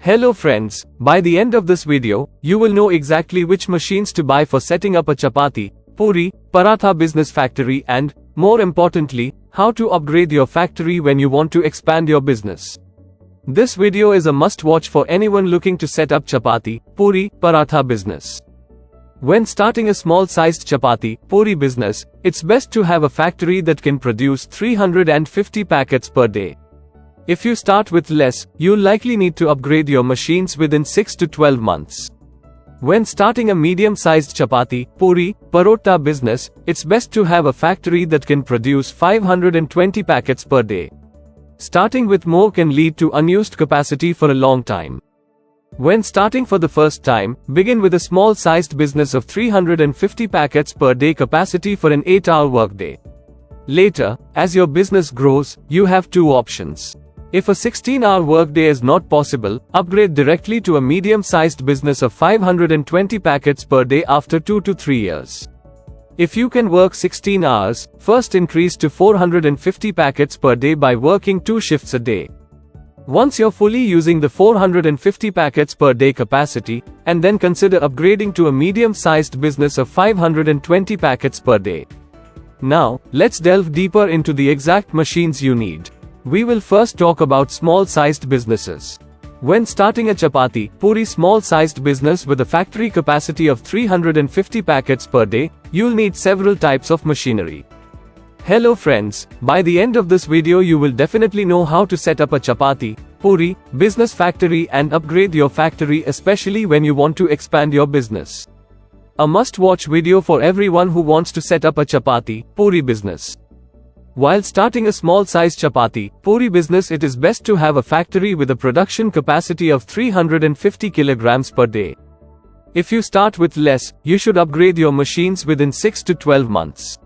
Hello friends, by the end of this video, you will know exactly which machines to buy for setting up a Chapati, Poori, Paratha business factory and, more importantly, how to upgrade your factory when you want to expand your business. This video is a must-watch for anyone looking to set up Chapati, Poori, Paratha business. When starting a small-sized Chapati, Poori business, it's best to have a factory that can produce 350 packets per day. If you start with less, you'll likely need to upgrade your machines within 6 to 12 months. When starting a medium-sized Chapati, Poori, Parotta business, it's best to have a factory that can produce 520 packets per day. Starting with more can lead to unused capacity for a long time. When starting for the first time, begin with a small-sized business of 350 packets per day capacity for an 8-hour workday. Later, as your business grows, you have two options. If a 16-hour workday is not possible, upgrade directly to a medium-sized business of 520 packets per day after 2 to 3 years. If you can work 16 hours, first increase to 450 packets per day by working 2 shifts a day. Once you're fully using the 450 packets per day capacity, and then consider upgrading to a medium-sized business of 520 packets per day. Now, let's delve deeper into the exact machines you need. We will first talk about small-sized businesses. When starting a Chapati, Poori small-sized business with a factory capacity of 350 packets per day, you'll need several types of machinery. Hello friends, by the end of this video you will definitely know how to set up a Chapati, Poori, business factory and upgrade your factory, especially when you want to expand your business. A must-watch video for everyone who wants to set up a Chapati, Poori business. While starting a small-sized Chapati, Poori business, it is best to have a factory with a production capacity of 350 kilograms per day. If you start with less, you should upgrade your machines within 6 to 12 months.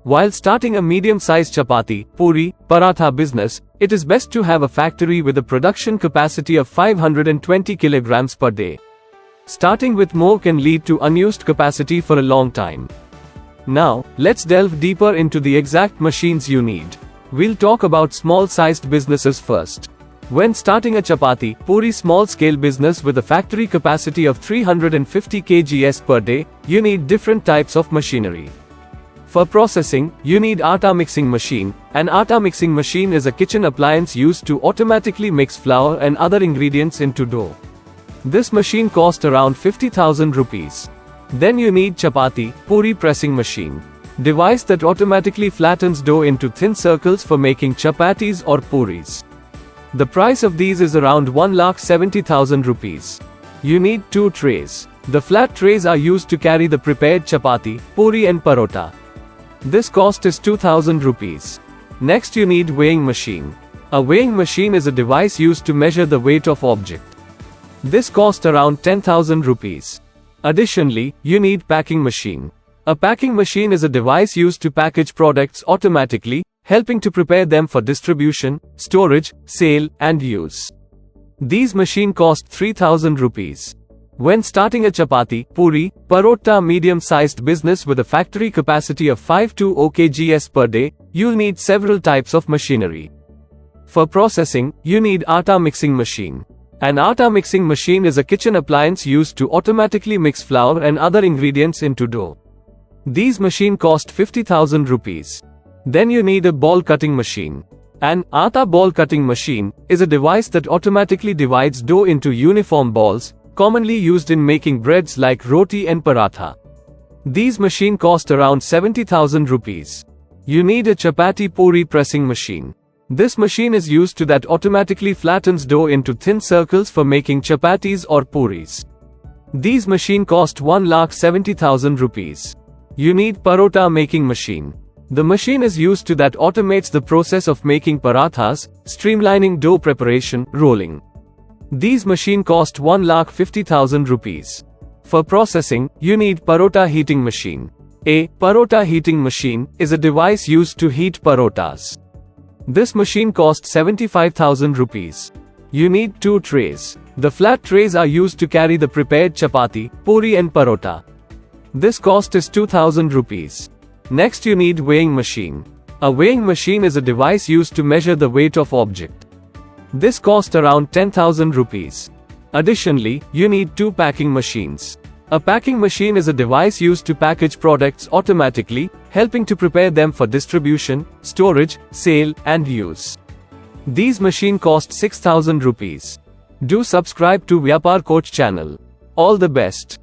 While starting a medium-sized Chapati, Poori, Paratha business, it is best to have a factory with a production capacity of 520 kilograms per day. Starting with more can lead to unused capacity for a long time. Now, let's delve deeper into the exact machines you need. We'll talk about small-sized businesses first. When starting a Chapati, Poori small-scale business with a factory capacity of 350 kgs per day, you need different types of machinery. For processing, you need atta mixing machine. An atta mixing machine is a kitchen appliance used to automatically mix flour and other ingredients into dough. This machine costs around 50,000 rupees. Then you need Chapati, Poori pressing machine. Device that automatically flattens dough into thin circles for making chapatis or puris. The price of these is around 1,70,000 rupees. You need 2 trays. The flat trays are used to carry the prepared Chapati, Poori and Parotta. This cost is 2,000 rupees. Next you need weighing machine. A weighing machine is a device used to measure the weight of object. This cost around 10,000 rupees. Additionally, you need packing machine. A packing machine is a device used to package products automatically, helping to prepare them for distribution, storage, sale, and use. These machines cost 3,000 rupees. When starting a Chapati, Poori, Parotta medium-sized business with a factory capacity of 520 kgs per day, you'll need several types of machinery. For processing, you need atta mixing machine. An atta mixing machine is a kitchen appliance used to automatically mix flour and other ingredients into dough. These machines cost 50,000 rupees. Then you need a ball cutting machine. An atta ball cutting machine is a device that automatically divides dough into uniform balls, commonly used in making breads like roti and paratha. These machines cost around 70,000 rupees. You need a Chapati Poori pressing machine. This machine is used to that automatically flattens dough into thin circles for making chapatis or puris. These machines cost 1,70,000 rupees. You need Parotta making machine. The machine is used to that automates the process of making parathas, streamlining dough preparation, rolling. These machines cost 1,50,000 rupees. For processing, you need Parotta heating machine. A Parotta heating machine is a device used to heat parottas. This machine costs 75,000 rupees. You need 2 trays. The flat trays are used to carry the prepared Chapati, Poori and Parotta. This cost is 2,000 rupees. Next you need weighing machine. A weighing machine is a device used to measure the weight of object. This cost around 10,000 rupees. Additionally, you need two packing machines. A packing machine is a device used to package products automatically, helping to prepare them for distribution, storage, sale, and use. These machines cost 6,000 rupees. Do subscribe to Vyapar Coach channel. All the best.